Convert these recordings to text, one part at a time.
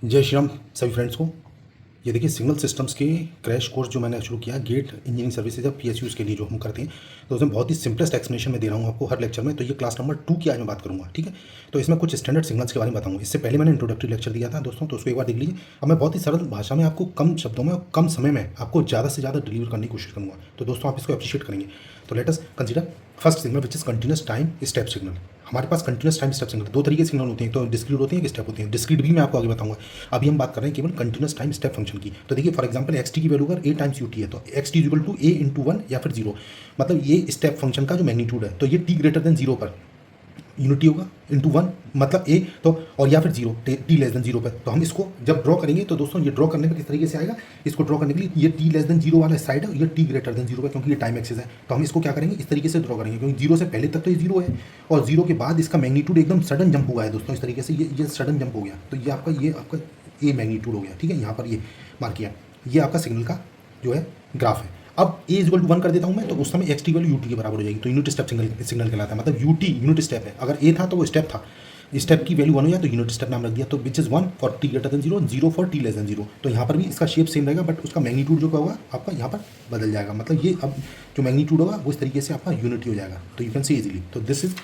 जय श्री राम सभी फ्रेंड्स को। ये देखिए सिग्नल सिस्टम्स के क्रैश कोर्स जो मैंने शुरू किया गेट इंजीनियरिंग सर्विसेज या पीएसयूज़ के लिए जो हम करते हैं, तो उसमें बहुत ही सिंपलेस्ट एक्सप्लेनेशन में दे रहा हूँ आपको हर लेक्चर में। तो ये क्लास नंबर 2 की आज मैं बात करूँगा, ठीक है। तो इसमें कुछ स्टैंडर्ड सिग्नल्स के बारे में बताऊँगा। इससे पहले मैंने इंट्रोडक्टरी लेक्चर दिया था दोस्तों, तो उसको एक बार देख लीजिए। अब मैं बहुत ही सरल भाषा में आपको कम शब्दों में और कम समय में आपको ज़्यादा से ज़्यादा डिलीवर करने की कोशिश करूँगा। तो दोस्तों आप इसको अप्रिशिएट करेंगे। तो let us consider first signal which is continuous time step signal. हमारे पास कंटिन्यूस टाइम स्टेप सिग्नल दो तरीके के सिग्नल होते हैं, तो डिस्क्रीट होते हैं कि स्टेप होते हैं। डिस्क्रीट भी मैं आपको आगे बताऊंगा। अभी हम बात कर रहे हैं केवल कंटिन्यूस टाइम स्टेप फंक्शन की। तो देखिए फॉर एग्जांपल एक्स टी की वैल्यू अगर ए टाइम्स यू टी है तो x t equal to a into 1 या फिर 0। मतलब ये स्टेप फंक्शन का जो मैग्नीट्यूड है, तो ये टी ग्रेटर देन 0 पर यूनिटी होगा इंटू 1 मतलब ए, तो और या फिर 0 टी लेस देन 0 पर। तो हम इसको जब ड्रॉ करेंगे तो दोस्तों ये ड्रॉ करने पर किस तरीके से आएगा, इसको ड्रॉ करने के लिए ये टी लेस देन 0 वाला साइड है, ये टी ग्रेटर देन 0 है क्योंकि ये टाइम एक्सिस है। तो हम इसको क्या करेंगे, इस तरीके से ड्रॉ करेंगे क्योंकि 0 से पहले तक तो ये 0 है और 0 के बाद इसका मैग्नीट्यूड एकदम सडन जंप हुआ है दोस्तों। इस तरीके से ये सडन जंप हो गया, तो ये आपका ए मैग्नीट्यूड हो गया, ठीक है। यहाँ पर ये मार्क किया, ये आपका सिग्नल का जो है ग्राफ है। अब ए इक्वल टू 1 कर देता हूँ मैं, तो उस समय x T value U T के बराबर हो जाएगी। तो यूनिट स्टेप सिग्नल कहलाता है, मतलब यू टी यूनिट स्टेप है। अगर ए था तो वो स्टेप था, स्टेप की वैल्यू 1 हो जाए तो यूनिट स्टेप नाम रख दिया। तो which is 1 for T greater than 0, 0 for T less than 0। तो यहाँ पर भी इसका शेप सेम रहेगा, बट उसका मैग्नीट्यूड जो क्या होगा आपका यहाँ पर बदल जाएगा। मतलब ये अब जो मैग्नीट्यूड होगा वो इस तरीके से आपका यूनिटी हो जाएगा। तो यू कैन सी इजीली, तो this is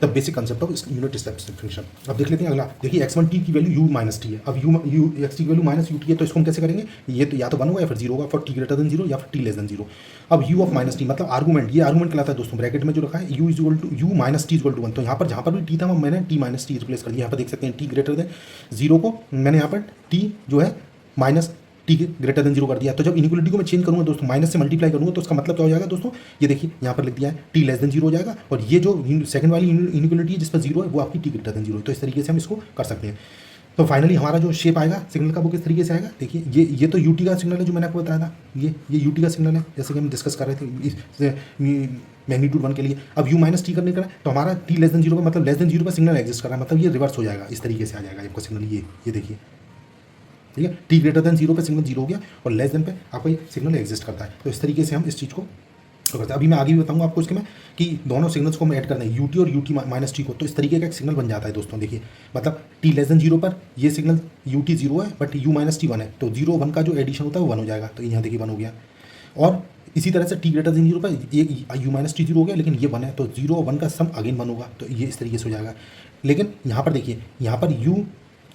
the basic concept of unit step function. अब देख लेते हैं अगला। देखिए x1 टी की वैल्यू u माइनस टी है। अब u एक्स टी की वैल्यू माइनस यू टी है, तो इसको हम कैसे करेंगे, ये तो या तो 1 होगा या फिर 0 होगा फॉर टी ग्रेटर देन 0 या फिर टी लेस देन 0। अब u ऑफ माइनस टी मतलब आर्गूमेंट, ये आर्गूमेंट कहलाता है दोस्तों, ब्रैकेट में जो रखा है u is equal to u minus t is equal to 1। तो यहाँ पर जहाँ पर भी टी था वो मैंने टी माइनस टी रिप्लेस कर दिया। यहाँ पर देख सकते हैं टी ग्रेटर देन 0 को मैंने यहाँ पर टी जो है माइनस टी ग्रेटर देन 0 कर दिया। तो जब इनइक्वलिटी को मैं चेंज करूँगा दोस्तों, माइनस से मल्टीप्लाई करूँगा, तो उसका मतलब क्या हो जाएगा दोस्तों, ये देखिए यहाँ पर लिख दिया है टी लेस देन 0 हो जाएगा। और ये जो सेकंड वाली इनइक्वलिटी है जिस पर 0 है वो आपकी टी ग्रेटर देन 0 है। तो इस तरीके से हम इसको कर सकते हैं। तो फाइनली हमारा जो शेप आएगा सिग्नल का वो किस तरीके से आएगा, देखिए ये तो यूटी का सिग्नल है जो मैंने आपको बताया था, ये यूटी का सिग्नल है जैसे कि हम डिस्कस कर रहे थे मैग्नीट्यूड 1 के लिए। अब यू माइनस टी करने का तो हमारा टी लेस देन 0 का मतलब लेस देन 0 पर सिग्नल एग्जिस्ट कर रहा है, मतलब ये रिवर्स हो जाएगा, इस तरीके से आ जाएगा आपका सिग्नल। ये देखिए, ठीक है, टी ग्रेटर देन 0 पे सिग्नल 0 हो गया और लेस देन पे आपका ये सिग्नल एग्जिस्ट करता है। तो इस तरीके से हम इस चीज़ को करते हैं। अभी मैं आगे भी बताऊंगा आपको इसके में कि दोनों सिग्नल्स को हम ऐड कर दें यू टी और यू टी माइनस टी को, तो इस तरीके का एक सिग्नल बन जाता है दोस्तों। देखिए मतलब टी लेस देन 0 पर ये सिग्नल यू टी 0 है बट यू माइनस टी 1 है, तो 0 1 का जो एडिशन होता है वो 1 हो जाएगा। तो यहाँ देखिए 1 हो गया। और इसी तरह से टी ग्रेटर देन 0 पर ये यू माइनस टी 0 हो गया, लेकिन ये 1 है तो 0 और 1 का सम अगेन 1 होगा, तो ये इस तरीके से हो जाएगा। लेकिन यहाँ पर देखिए, यहाँ पर यू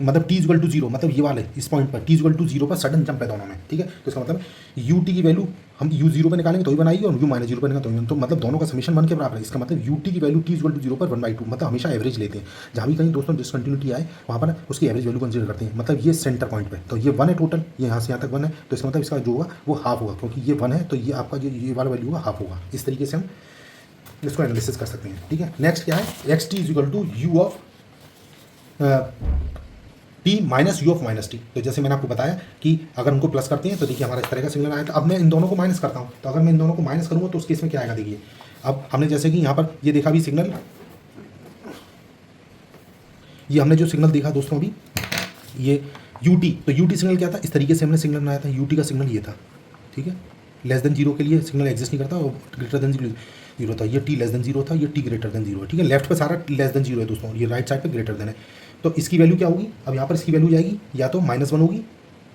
मतलब टी इक्वल टू 0, मतलब ये वाले इस पॉइंट पर टी इक्वल टू 0 पर सडन जंप है दोनों में, ठीक है। तो इसका मतलब यू टी की वैल्यू हम यू 0 पर निकालेंगे तो ही बनाएगी और यू माइनस 0 पर निकालेंगे तो ही, तो मतलब दोनों का समीशन 1 के बराबर है। इसका मतलब यू टी की वैल्यू टी इक्वल टू 0 पर 1/2, मतलब हमेशा एवरेज लेते हैं। जहाँ भी कहीं दोस्तों डिसकंटिन्यूटी आए वहाँ पर उसकी एवरेज वैल्यू कंसिडर करते हैं। मतलब ये सेंटर पॉइंट पे तो ये 1 है टोटल, ये यहाँ से यहाँ तक 1 है, तो इसका मतलब इसका जो होगा वो हाफ होगा, क्योंकि ये 1 है तो ये आपका जो ये वाला वैल्यू होगा हाफ होगा। इस तरीके से हम इसको एनालिसिस कर सकते हैं, ठीक है। नेक्स्ट क्या है, x t is equal to u of t minus u of minus t. तो जैसे मैंने आपको बताया कि अगर उनको प्लस करते हैं तो देखिए हमारा इस तरह का सिग्नल आया था। अब मैं इन दोनों को माइनस करता हूँ, तो अगर मैं इन दोनों को माइनस करूँगा तो उस केस में क्या आएगा, देखिए अब हमने जैसे कि यहाँ पर ये देखा भी सिग्नल, ये हमने जो सिग्नल देखा दोस्तों अभी ये यू टी, तो यू टी सिग्नल क्या था, इस तरीके से हमने सिग्नल बनाया था। यू टी का सिग्नल ये था, ठीक है। लेस देन 0 के लिए सिग्नल एग्जिस्ट नहीं करता और ग्रेटर देन 0 था। ये टी लेस देन 0 था, ये टी ग्रेटर देन 0 है, ठीक है। लेफ्ट पे सारा लेस देन 0 है दोस्तों, ये राइट साइड पे ग्रेटर देन है। तो इसकी वैल्यू क्या होगी, अब यहाँ पर इसकी वैल्यू जाएगी या तो -1 होगी,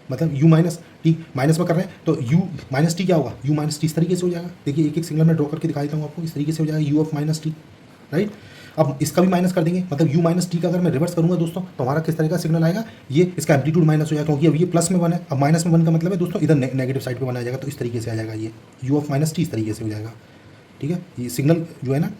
मतलब u माइनस टी माइनस में कर रहे हैं तो u माइनस टी क्या होगा, u माइनस टी इस तरीके से हो जाएगा। देखिए एक एक सिग्नल में ड्रॉ करके दिखा देता हूँ आपको, इस तरीके से हो जाएगा u of minus T, right. अब इसका भी माइनस कर देंगे, मतलब u माइनस टी का अगर मैं रिवर्स करूँगा दोस्तों तो हमारा किस तरह का सिग्नल आएगा, ये इसका एम्पलीट्यूड माइनस हो जाएगा क्योंकि अब ये प्लस में 1 है, अब माइनस में 1 का मतलब है दोस्तों इधर नेगेटिव साइड पर बनाया जाएगा। तो इस तरीके से आ जाएगा ये u ऑफ माइनस टी इस तरीके से हो जाएगा, ठीक है। ये सिग्नल जो है ना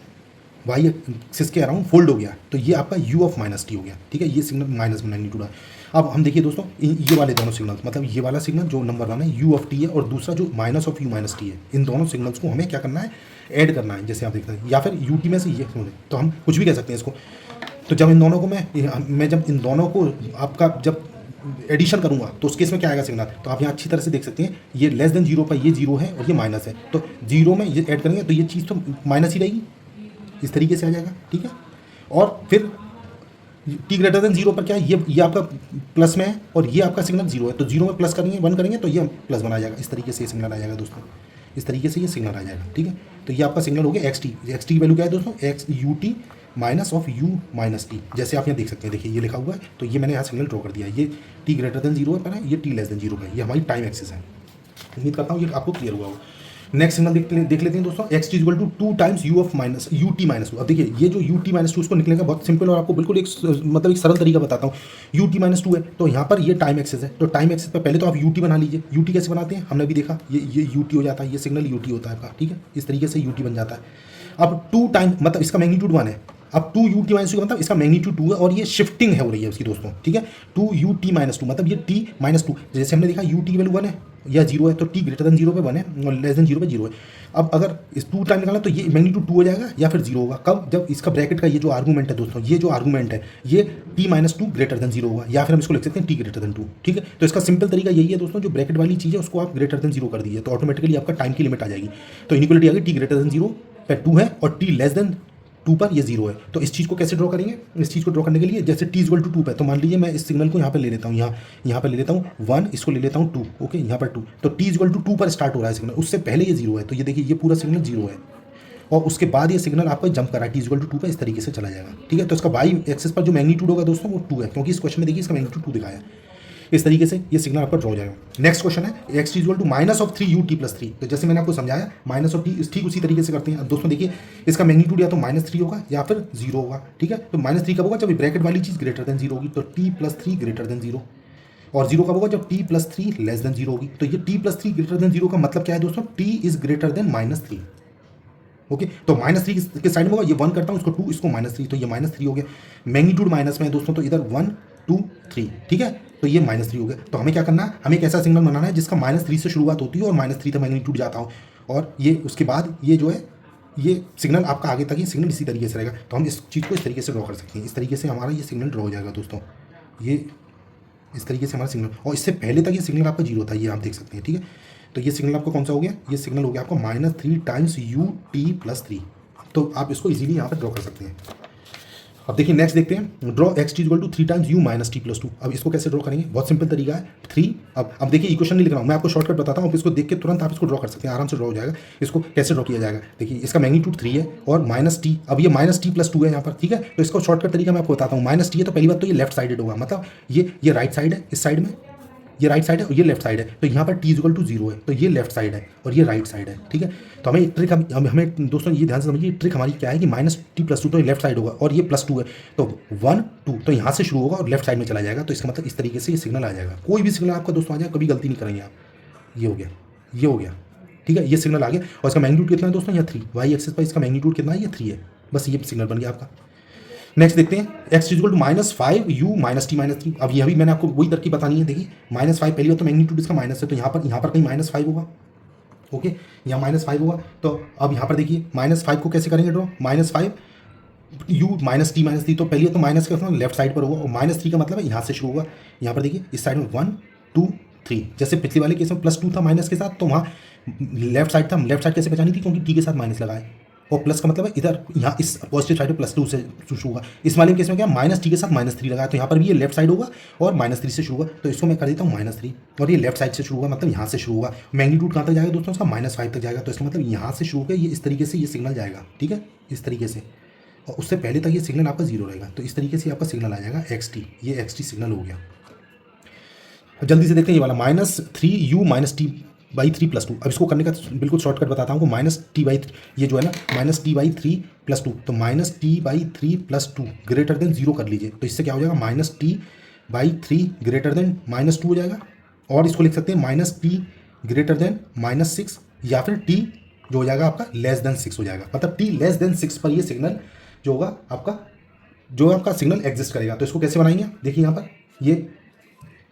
वाई एक्सिस के अराउंड फोल्ड हो गया, तो ये आपका u ऑफ माइनस टी हो गया, ठीक है। ये सिग्नल माइनस में मैग्नीट्यूड है। अब हम देखिए दोस्तों ये वाले दोनों सिग्नल, मतलब ये वाला सिग्नल जो नंबर 1 है u ऑफ टी है और दूसरा जो minus of u minus T है, इन दोनों सिग्नल्स को हमें क्या करना है, ऐड करना है। जैसे आप देखते हैं या फिर u टी में से ये तो हम कुछ भी कह सकते हैं इसको। तो जब इन दोनों को मैं जब इन दोनों को आपका जब एडिशन करूंगा तो उस केस में क्या आएगा सिग्नल, तो आप यहाँ अच्छी तरह से देख सकते हैं ये लेस देन 0 पर ये 0 है और ये माइनस है, तो 0 में ये ऐड करेंगे तो ये चीज़ तो माइनस ही रहेगी, इस तरीके से आ जाएगा, ठीक है। और फिर टी ग्रेटर देन 0 पर क्या है, ये आपका प्लस में है और ये आपका सिग्नल 0 है, तो 0 में प्लस करेंगे 1 करेंगे तो ये प्लस बना जाएगा। इस तरीके से ये सिग्नल आ जाएगा दोस्तों, इस तरीके से ये सिग्नल आ जाएगा, ठीक है। तो ये आपका सिग्नल हो गया एक्स टी की वैल्यू क्या है दोस्तों, x you t minus of you minus T, जैसे आप यहाँ देख सकते हैं, देखिए ये लिखा हुआ है, तो ये मैंने यहाँ सिग्नल ड्रॉ कर दिया, ये टी ग्रेटर देन जीरो पर है, ये टी लेस देन जीरो पर है, ये हमारी टाइम एक्सिस है। उम्मीद करता हूँ ये आपको क्लियर हुआ हो। नेक्स्ट सिग्नल देख लेते हैं दोस्तों, x t equal to 2 times u of minus u t minus two. अब देखिए ये जो यू टी माइनस टू इसको निकलेगा बहुत सिंपल, और आपको बिल्कुल एक मतलब एक सरल तरीका बताता हूँ। यू टी माइनस टू है, तो यहाँ पर ये टाइम एक्सेस है, तो टाइम एक्सेस पर पहले तो आप यू टी बना लीजिए। यू टी कैसे बनाते हैं हमने भी देखा, ये यू टी हो जाता है, ये सिग्नल यू टी होता है आपका, ठीक है, इस तरीके से यू टी बन जाता है। अब 2 टाइम मतलब इसका मैग्नीट्यूड 1 है, अब 2 यू टी माइनस टू मतलब इसका मैग्नीट्यूड 2 है, और ये शिफ्टिंग है हो रही है उसकी दोस्तों, ठीक है। 2 यू टी माइनस टू मतलब ये टी माइनस टू, जैसे हमने देखा यू टी की वैल्यू 1 है या 0 है, तो टी ग्रेटर देन 0 पे 1 है और लेस देन 0 पे 0 है। अब अगर इस 2 टाइम निकालना तो ये मैग्नीट्यूड 2 हो जाएगा या फिर 0 होगा, कब, जब इसका ब्रैकेट का ये जो आर्गूमेंट है दोस्तों, ये जो आर्गूमेंट है ये T minus to greater than 0 होगा, या फिर हम इसको लिख सकते हैं टी ग्रेटर देन 2, ठीक है। तो इसका सिंपल तरीका यही है दोस्तों, जो ब्रैकेट वाली चीज़ है उसको आप ग्रेटर देन 0 कर दीजिए, तो ऑटोमेटिकली आपका टाइम की लिमिट आ जाएगी। तो इनिक्वलिटी आ गई, टी ग्रेटर देन 0 पे 2 है और टी लेस देन 2 पर ये 0 है। तो इस चीज़ को कैसे ड्रॉ करेंगे, इस चीज़ को ड्रॉ करने के लिए जैसे t इक्वल टू 2 पे, तो मान लीजिए मैं इस सिग्नल को यहाँ पर ले लेता हूँ, यहाँ पर ले लेता हूँ 1, इसको ले लेता हूँ 2, ओके, यहाँ पर 2, तो t इक्वल टू 2 पर स्टार्ट हो रहा है सिग्नल, उससे पहले ये 0 है, तो ये देखिए ये पूरा सिग्नल 0 है, और उसके बाद ये सिग्नल आपका जंप कर रहा है t इक्वल टू 2 पर, इस तरीके से चला जाएगा, ठीक है। तो इसका वाई एक्सिस पर जो मैग्नीट्यूड होगा दोस्तों वो 2 है, क्योंकि इस क्वेश्चन में देखिए इसका मैग्नीट्यूड 2 दिखाया है। इस तरीके से ये सिग्नल आपका ड्रॉ हो जाएगा। नेक्स्ट क्वेश्चन है x equal to minus of 3 u t plus 3, तो जैसे मैंने आपको समझाया माइनस ऑफ टी ठीक उसी तरीके से करते हैं। अब दोस्तों देखिए इसका मैग्नीट्यूड या तो -3 होगा या फिर 0 होगा, ठीक है। तो -3 कब होगा, जब ब्रैकेट वाली चीज़ ग्रेटर देन 0 होगी, तो टी प्लस 3 ग्रेटर देन 0, और 0 कब होगा, जब टी प्लस 3 लेस देन 0 होगी। तो ये टी प्लस 3 ग्रेटर देन 0 का मतलब क्या है दोस्तों, T is greater than -3, okay. तो -3 के साइड में होगा, ये 1 करता हूँ, इसको 2, इसको -3, तो ये -3 हो गया। मैग्नीट्यूड माइनस में है दोस्तों, तो इधर 1 2 3, ठीक है, तो ये -3 हो गया। तो हमें क्या करना है, हमें एक ऐसा सिग्नल बनाना है जिसका -3 से शुरुआत होती है और -3 तक मैग्नीट्यूड जाता हो, और ये उसके बाद ये जो है ये सिग्नल आपका आगे तक ये सिग्नल इसी तरीके से रहेगा। तो हम इस चीज़ को इस तरीके से ड्रॉ कर सकते हैं, इस तरीके से हमारा ये सिग्नल ड्रॉ हो जाएगा दोस्तों, ये इस तरीके से हमारा सिग्नल, और इससे पहले तक ये सिग्नल आपका 0 था, ये आप देख सकते हैं, ठीक है। तो ये सिग्नल आपका कौन सा हो गया, ये सिग्नल हो गया आपका -3 टाइम्स यू टी प्लस 3, तो आप इसको इजीली यहाँ पर ड्रॉ कर सकते हैं। अब देखिए नेक्स्ट देखते हैं, draw x t equal to 3 times u minus t plus 2। अब इसको कैसे ड्रॉ करेंगे, बहुत सिंपल तरीका है, 3। अब देखिए इक्वेशन नहीं लिख रहा हूँ मैं, आपको शॉर्टकट बताता हूँ, आप इसको देख के तुरंत आप इसको ड्रॉ कर सकते हैं, आराम से ड्रॉ हो जाएगा। इसको कैसे ड्रॉ किया जाएगा, देखिए इसका मैग्नीट्यूड 3 है और -t, अब ये -t प्लस 2 है यहाँ पर, ठीक है। तो इसको शॉर्टकट तरीका मैं आपको बताता हूँ, -t है तो पहली बात तो ये लेफ्ट साइडेड होगा, मतलब ये राइट साइड है, इस साइड में ये राइट साइड है और ये लेफ्ट साइड है, तो यहाँ पर t इक्वल टू 0 है, तो ये लेफ्ट साइड है और ये राइट साइड है, ठीक है। तो हमें ट्रिक हमें दोस्तों ये ध्यान से समझिए, ट्रिक हमारी क्या है कि -t प्लस 2, तो ये लेफ्ट साइड होगा और ये +2 है, तो 1 2, तो यहाँ से शुरू होगा और लेफ्ट साइड में चला जाएगा, तो इसका मतलब इस तरीके से ये सिग्नल आ जाएगा। कोई भी सिग्नल आपका दोस्तों आ जाए, कभी गलती नहीं करेंगे आप, ये हो गया, ये हो गया, ठीक है, ये सिग्नल आ गया, और इसका मैग्नीट्यूड कितना है दोस्तों, यहाँ 3, वाई एक्सिस पर इसका मैग्नीट्यूड कितना है, ये 3 है, बस ये सिग्नल बन गया आपका। नेक्स्ट देखते हैं, x equal to -5 u minus t minus 3। अब यह भी मैंने आपको वही तरकीब बतानी है, देखिए -5 पहली बार तो मैग्नीट्यूड इसका माइनस है, तो यहाँ पर कहीं -5 होगा, ओके, यहाँ -5 होगा। तो अब यहाँ पर देखिए -5 को कैसे करेंगे draw, -5 u minus t minus 3, तो पहले तो माइनस का लेफ्ट साइड पर होगा, और -3 का मतलब है यहाँ से शुरू होगा, यहाँ पर देखिए इस साइड में 1 2 3, जैसे पिछले वाले केस में +2 था माइनस के साथ, तो वहाँ लेफ्ट साइड था, लेफ्ट साइड कैसे पहचानी थी, क्योंकि टी के साथ माइनस लगाए, और प्लस का मतलब है इधर यहाँ इस पॉजिटिव साइड पे +2 से शुरू होगा। इस वाले केस में क्या -t के साथ -3 लगाया, तो यहाँ पर भी ये लेफ्ट साइड होगा और -3 से शुरू होगा, तो इसको मैं कर देता हूँ -3, और ये लेफ्ट साइड से शुरू होगा, मतलब यहाँ से शुरू होगा। मैग्नीट्यूड कहाँ तक जाएगा दोस्तों, उसका -5 तक जाएगा, तो इसका मतलब यहाँ से शुरू होकर ये इस तरीके से ये सिग्नल जाएगा, ठीक है, इस तरीके से, और उससे पहले तक ये सिग्नल आपका 0 रहेगा, तो इस तरीके से आपका सिग्नल आ जाएगा xt, ये xt सिग्नल हो गया। जल्दी से देखते हैं ये वाला -3 you minus T by 3 plus 2। अब इसको करने का बिल्कुल शॉर्टकट बताता हूँ, -t/3, ये जो है ना -t/3 प्लस 2, तो -t/3 प्लस 2 ग्रेटर देन 0 कर लीजिए, तो इससे क्या हो जाएगा, -t/3 ग्रेटर देन -2 हो जाएगा, और इसको लिख सकते हैं -t ग्रेटर देन -6, या फिर t जो हो जाएगा आपका लेस देन 6 हो जाएगा, मतलब t लेस देन 6 पर ये सिग्नल जो होगा आपका सिग्नल एग्जिस्ट करेगा। तो इसको कैसे बनाएंगे, देखिए यहाँ पर ये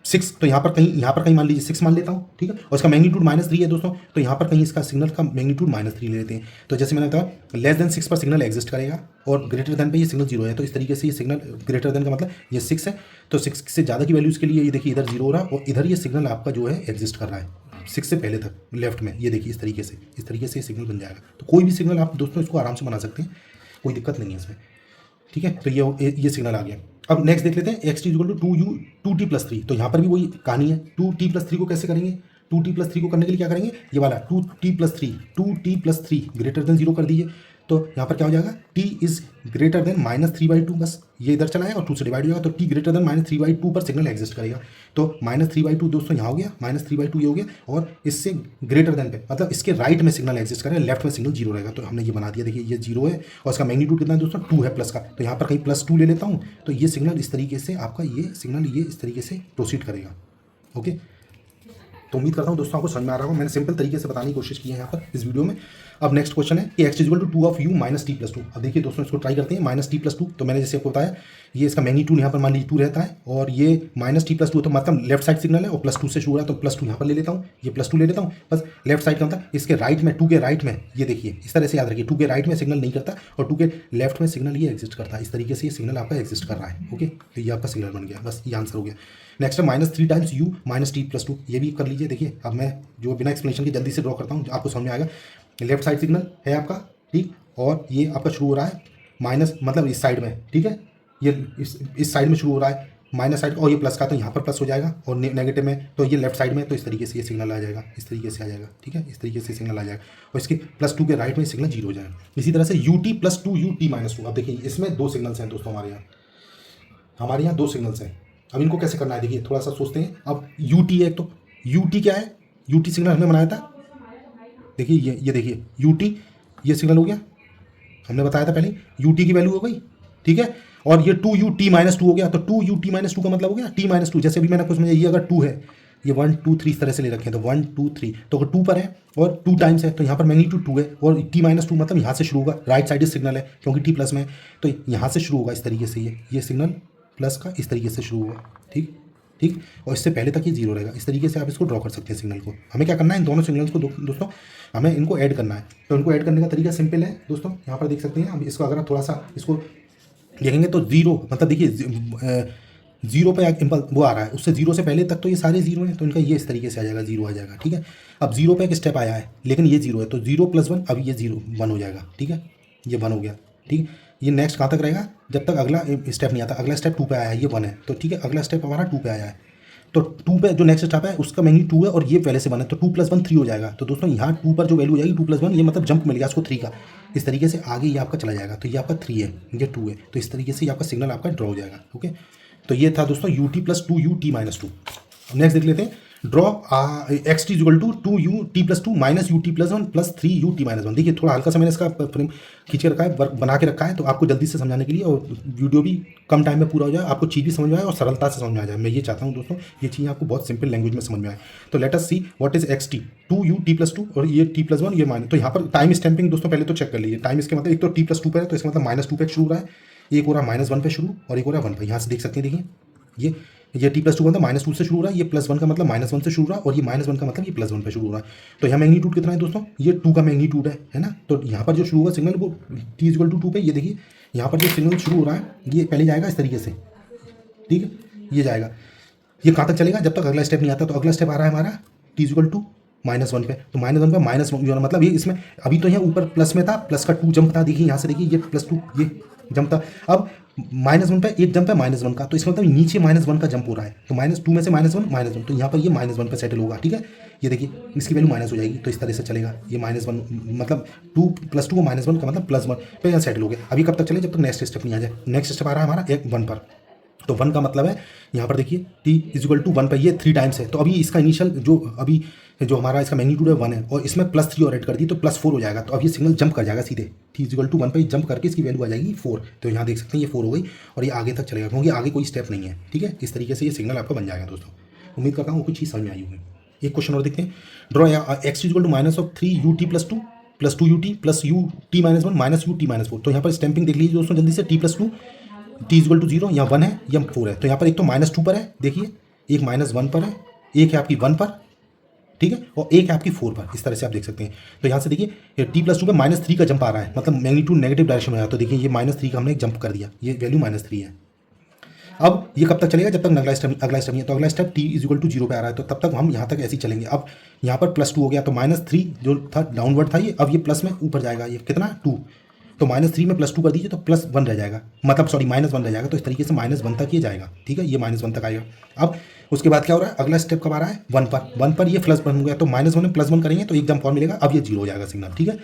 6, तो यहाँ पर कहीं मान लीजिए 6 मान लेता हूँ, ठीक है, और इसका मैग्नीट्यूड -3 है दोस्तों, तो यहाँ पर कहीं इसका सिग्नल का मैग्नीट्यूड -3 ले लेते हैं। तो जैसे मैंने बताया लेस देन 6 पर सिग्नल एग्जिस्ट करेगा और ग्रेटर देन पे ये सिग्नल 0 है, तो इस तरीके से ये सिग्नल ग्रेटर देन का मतलब ये 6 है, तो 6 से ज़्यादा की वैल्यूज़ के लिए ये देखिए इधर 0 हो रहा है, और इधर ये सिग्नल आपका जो है एग्जिस्ट कर रहा है 6 से पहले तक लेफ्ट में, ये देखिए इस तरीके से ये सिग्नल बन जाएगा। तो कोई भी सिग्नल आप दोस्तों इसको आराम से बना सकते हैं, कोई दिक्कत नहीं है इसमें, ठीक है। तो ये सिग्नल आ गया। अब नेक्स्ट देख लेते हैं, x t equal to 2t plus 3, तो यहाँ पर भी वही कहानी है, 2t प्लस 3 को कैसे करेंगे, 2t प्लस 3 को करने के लिए क्या करेंगे, ये वाला 2t प्लस 3 ग्रेटर देन 0 कर दीजिए, तो यहाँ पर क्या हो जाएगा, t इज ग्रेटर देन -3/2, बस ये इधर चला जाएगा और 2 से डिवाइड हो जाएगा, तो t ग्रेटर देन -3/2 पर सिग्नल एग्जिस्ट करेगा। तो -3/2 दोस्तों यहाँ हो गया, -3/2 ये हो गया, और इससे ग्रेटर देन पे मतलब इसके राइट में सिग्नल एग्जिस्ट करेगा, लेफ्ट में सिग्नल 0 रहेगा। तो हमने ये बना दिया, देखिए ये 0 है और इसका मैग्नीट्यूड कितना है दोस्तों, 2 है प्लस का, तो यहाँ पर कहीं +2 ले लेता हूँ, तो ये सिग्नल इस तरीके से आपका ये सिग्नल ये इस तरीके से प्रोसीड करेगा। ओके, तो उम्मीद करता हूँ दोस्तों आपको समझ में आ रहा होगा। मैंने सिंपल तरीके से बताने की कोशिश की है यहाँ पर इस वीडियो में। अब नेक्स्ट क्वेश्चन है कि x equal to 2 of u minus t plus 2। अब देखिए दोस्तों इसको ट्राई करते हैं, -t+2, तो मैंने जैसे आपको बताया ये इसका मैग्नीट्यूड यहाँ पर मान लीजिए 2 रहता है, और ये -t+2 तो मतलब लेफ्ट साइड सिग्नल है और +2 से शुरू हो रहा है, तो +2 यहाँ पर ले लेता हूँ, ये +2 ले लेता हूँ, बस लेफ्ट साइड का मतलब इसके राइट में 2 के राइट में, ये देखिए इस तरह से याद रखिए, 2 के राइट में सिग्नल नहीं करता और 2 के लेफ्ट में सिग्नल ये एग्जिस्ट करता है, इस तरीके से ये सिग्नल आपका एग्जिस्ट कर रहा है। ओके, तो ये आपका सिग्नल बन गया, बस ये आंसर हो गया। नेक्स्ट है -3 टाइम्स u माइनस t+2, ये भी कर लीजिए। देखिए अब मैं जो बिना एक्सप्लेनेशन के जल्दी से ड्रॉ करता हूँ, आपको समझ में आएगा। लेफ्ट साइड सिग्नल है आपका, ठीक, और ये आपका शुरू हो रहा है माइनस मतलब इस साइड में, ठीक है, ये इस साइड में शुरू हो रहा है माइनस साइड, और ये प्लस का तो यहाँ पर प्लस हो जाएगा, और नेगेटिव में तो ये लेफ्ट साइड में, तो इस तरीके से ये सिग्नल आ जाएगा, इस तरीके से आ जाएगा, ठीक है, इस तरीके से सिग्नल आ जाएगा, और इसके +2 के राइट में सिग्नल 0 हो जाएगा। इसी तरह से ut+2 ut-2। अब देखिए इसमें 2 सिग्नल्स हैं दोस्तों, हमारे यहाँ 2 सिग्नल्स हैं। अब इनको कैसे करना है, देखिए थोड़ा सा सोचते हैं। अब ut है, तो ut क्या है, ut सिग्नल हमने बनाया था, देखिए ये देखिए ut ये सिग्नल हो गया, हमने बताया था पहले, ut की वैल्यू हो गई, ठीक है, और ये 2ut-2 हो गया, तो 2ut-2 का मतलब हो गया t-2। जैसे अभी मैंने कुछ समझा, ये अगर 2 है, ये 1 2 3 इस तरह से ले रखे हैं, तो 1 2 3, तो अगर 2 पर है और 2 टाइम्स है, तो यहाँ पर मैग्नीट्यूड 2 है, और t-2 मतलब यहाँ से शुरू होगा, राइट साइड सिग्नल है क्योंकि t प्लस में, तो यहाँ से शुरू होगा इस तरीके से, ये सिग्नल प्लस का इस तरीके से शुरू होगा, ठीक, और इससे पहले तक ये 0 रहेगा। इस तरीके से आप इसको ड्रॉ कर सकते हैं सिग्नल को। हमें क्या करना है, इन दोनों सिग्नल्स को दोस्तों हमें इनको ऐड करना है। तो इनको ऐड करने का तरीका सिंपल है दोस्तों, यहाँ पर देख सकते हैं। अब इसको अगर आप थोड़ा सा इसको देखेंगे तो 0 मतलब देखिए 0 पे इम्पल्स वो आ रहा है, उससे 0 से पहले तक तो ये सारे 0 हैं, तो इनका ये इस तरीके से आ जाएगा, 0 आ जाएगा, ठीक है। अब 0 पे एक स्टेप आया है लेकिन ये 0 है, तो 0 + 1, अब ये 1 हो जाएगा, ठीक है, ये 1 हो गया, ठीक। ये नेक्स्ट कहाँ तक रहेगा, जब तक अगला स्टेप नहीं आता। अगला स्टेप 2 पे आया है, ये 1 है, तो ठीक है, अगला स्टेप हमारा 2 पे आया है, तो 2 पे जो नेक्स्ट स्टेप है उसका मैग्नीट्यूड 2 है और ये पहले से 1 है, तो 2 + 1 3 हो जाएगा। तो दोस्तों यहाँ 2 पर जो वैल्यू हो जाएगी 2 + 1, ये मतलब जंप मिल गया इसको 3 का, इस तरीके से आगे ये आपका चला जाएगा, तो ये आपका 3 है, ये 2 है, तो इस तरीके से ये आपका सिग्नल आपका ड्रॉ हो जाएगा। ओके, तो ये था दोस्तों ut+2 ut-2। नेक्स्ट देख लेते हैं, draw x t = 2ut+2 -ut+1 + 3ut-1। देखिए थोड़ा हल्का सा मैंने इसका फ्रेम खींच के रखा है, वर्क बना के रखा है, तो आपको जल्दी से समझाने के लिए और वीडियो भी कम टाइम में पूरा हो जाए, आपको चीज़ भी समझ में आए और सरलता से समझ में आ जाए। मैं ये चाहता हूँ दोस्तों, ये चीज़ आपको बहुत सिंपल लैंग्वेज में समझ में आए। तो let us see what is x t, 2ut+2 और ये t+1 ये माइनस। तो यहाँ पर टाइम स्टैम्पिंग दोस्तों पहले तो चेक कर लीजिए। टाइम इसके मतलब एक तो t+2 पे है, तो इसका मतलब -2 पे शुरू हो रहा है, एक हो रहा है -1 पे शुरू और एक हो रहा है 1 पे। यहाँ से देख सकते हैं, देखिए ये t+2 मतलब -2 से शुरू हो रहा है, ये +1 का मतलब -1 से शुरू हो रहा है, और ये -1 का मतलब ये +1 पे शुरू हो रहा है। तो यहाँ मैग्नीट्यूड कितना है दोस्तों, ये 2 का मैग्नीट्यूड है ना। तो यहाँ पर जो शुरू होगा सिग्नल वो t = 2 पे, ये देखिए यहाँ पर जो सिग्नल शुरू हो रहा है ये पहले जाएगा इस तरीके से, ठीक है, ये जाएगा, ये कहाँ तक चलेगा जब तक अगला स्टेप नहीं आता। तो अगला स्टेप आ रहा है हमारा t = -1 पे, तो -1 पे -1 मतलब ये इसमें अभी तो यहाँ ऊपर प्लस में था, प्लस का 2 जंप था, देखिए यहाँ से देखिए ये +2 ये जंप था। अब -1 पे एक जंप है -1 का, तो इसका मतलब नीचे -1 का जंप हो रहा है, तो -2 में से -1 तो यहाँ पर ये -1 पे सेटल होगा, ठीक है। ये देखिए इसकी वैल्यू माइनस हो जाएगी, तो इस तरह से चलेगा, ये -1 मतलब 2 + 2 को -1 का मतलब +1 पे यहाँ सेटल हो गया। अभी कब तक चले, जब तक नेक्स्ट स्टेप नहीं आ जाए। नेक्स्ट स्टेप आ रहा है हमारा 1 पर, तो 1 का मतलब है यहाँ पर देखिए t = 1 पर ये 3 टाइम्स है, तो अभी इसका इनिशियल जो हमारा इसका मैग्नीट्यूड है 1 है, और इसमें +3 और ऐड कर दी तो +4 हो जाएगा। तो अब ये सिग्नल जंप कर जाएगा सीधे, t = 1 पर जंप करके इसकी वैल्यू आ जाएगी 4। तो यहाँ देख सकते हैं ये 4 हो गई और ये आगे तक चलेगा क्योंकि आगे कोई स्टेप नहीं है, ठीक है। इस तरीके से ये सिग्नल आपका बन जाएगा दोस्तों। उम्मीद करता हूँ कुछ चीज़ समझ में आई होगी। एक क्वेश्चन और देखते हैं, draw x = -3ut+2 + 2ut + ut-1 -ut-4। तो यहाँ पर स्टैम्पिंग देख लीजिए दोस्तों जल्दी से, t+2 t = 0 या 1 है या 4 है। तो यहाँ पर एक तो -2 पर है, देखिए एक -1 पर है, एक है आपकी 1 पर, ठीक है, और एक है आपकी 4 पर। इस तरह से आप देख सकते हैं। तो यहाँ से देखिए t+2 पे -3 का जंप आ रहा है, मतलब मैग्नीट्यूड नेगेटिव डायरेक्शन में आया, तो देखिए ये -3 का हमने जंप कर दिया, ये वैल्यू -3 है। अब ये कब तक चलेगा, जब तक अगला स्टेप नहीं है। तो अगला स्टेप t = 0 पे आ रहा है, तो तब तक हम यहाँ तक ऐसे ही चलेंगे। अब यहाँ पर +2 हो गया, तो -3 जो था डाउनवर्ड था ये, अब ये प्लस में ऊपर जाएगा, ये कितना 2, तो -3 में +2 कर दीजिए तो +1 रह जाएगा, मतलब सॉरी -1 रह जाएगा। तो इस तरीके से -1 तक ये जाएगा, ठीक है, ये -1 तक आएगा। अब उसके बाद क्या हो रहा है, अगला स्टेप कब आ रहा है 1 पर ये +1 हो गया, तो -1 में +1 करेंगे तो एक जंप और मिलेगा, अब ये 0 हो जाएगा सिग्नल, ठीक है।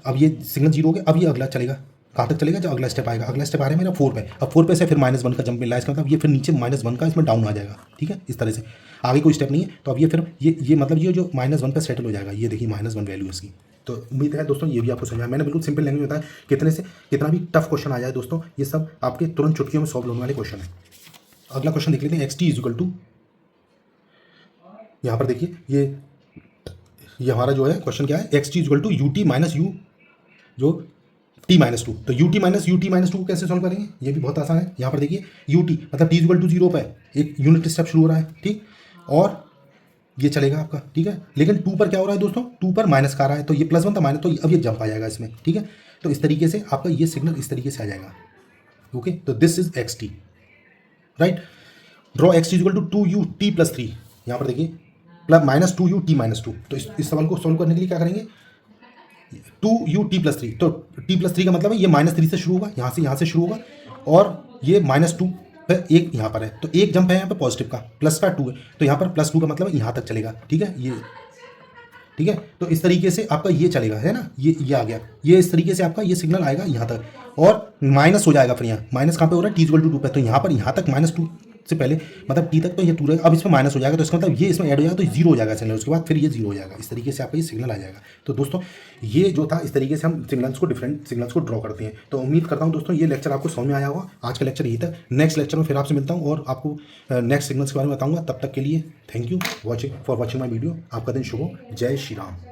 अब ये सिग्नल जीरो हो गया, अब ये अगला चलेगा, कहाँ तक चलेगा, जब अगला स्टेप आएगा। अगला स्टेप आ रहा है मेरा 4 पे, अब 4 पे से फिर -1 का जंप मिला है, इसका मतलब ये फिर नीचे -1 का इसमें डाउन आ जाएगा, ठीक है, इस तरह से आगे कोई स्टेप नहीं है। तो अब ये फिर ये मतलब ये जो -1 पे सेटल हो जाएगा, ये देखिए -1 वैल्यू इसकी। तो उम्मीद है दोस्तों ये भी आपको समझ आया। मैंने बिल्कुल सिंपल लैंग्वेज बताया, कितने से कितना भी टफ क्वेश्चन आ जाए दोस्तों, ये सब आपके तुरंत चुटकियों में सॉल्व होने वाले क्वेश्चन है। अगला क्वेश्चन देख लेते हैं। xt इज इक्वल टू, यहाँ पर देखिए ये हमारा जो है क्वेश्चन क्या है, xt is equal to ut minus u जो t-2। तो ut को कैसे सॉल्व करेंगे, ये भी बहुत आसान है। यहाँ पर देखिए ut मतलब t इक्वल टू 0 पर एक यूनिट स्टेप शुरू हो रहा है, ठीक, और ये चलेगा आपका, ठीक है। लेकिन 2 पर क्या हो रहा है दोस्तों, 2 पर माइनस का आ रहा है, तो ये +1 था माइनस, तो अब ये जंप आ जाएगा इसमें, ठीक है। तो इस तरीके से आपका ये सिग्नल इस तरीके से आ जाएगा, ओके। तो this is xt, right. Draw xt equal to 2ut+3, यहाँ पर देखिए -2ut-2। तो इस सवाल को सॉल्व करने के लिए क्या करेंगे, 2ut+3, तो t+3 का मतलब है ये -3 से शुरू होगा, यहाँ से शुरू होगा, और ये -2 पे एक यहाँ पर है, तो एक जंप है यहाँ पे पॉजिटिव का, प्लस का 2 है, तो यहाँ पर +2 का मतलब है यहाँ तक चलेगा, ठीक है, ये ठीक है। तो इस तरीके से आपका ये चलेगा, है ना, ये आ गया, ये इस तरीके से आपका ये सिग्नल आएगा यहाँ तक, और माइनस हो जाएगा, फिर यहाँ माइनस कहाँ पे हो रहा है, t इक्वल टू 2 पे, तो यहाँ पर यहाँ तक -2 से पहले मतलब t तक तो ये 2 रहेगा, अब इसमें माइनस हो जाएगा, तो इसका मतलब ये इसमें ऐड हो जाएगा, तो 0 हो जाएगा सिग्नल, उसके बाद फिर ये 0 हो जाएगा, इस तरीके से आपका ये सिग्नल आ जाएगा। तो दोस्तों ये जो था, इस तरीके से हम सिग्नल्स को, डिफरेंट सिग्नल्स को ड्रॉ करते हैं। तो उम्मीद करता हूँ दोस्तों ये लेक्चर आपको समझ में आया होगा। आज का लेक्चर यही था, नेक्स्ट लेक्चर में फिर आपसे मिलता हूँ और आपको नेक्स्ट सिग्नल्स के बारे में बताऊँगा। तब तक के लिए thank you for watching my video. आपका दिन शुभ हो। जय श्री राम।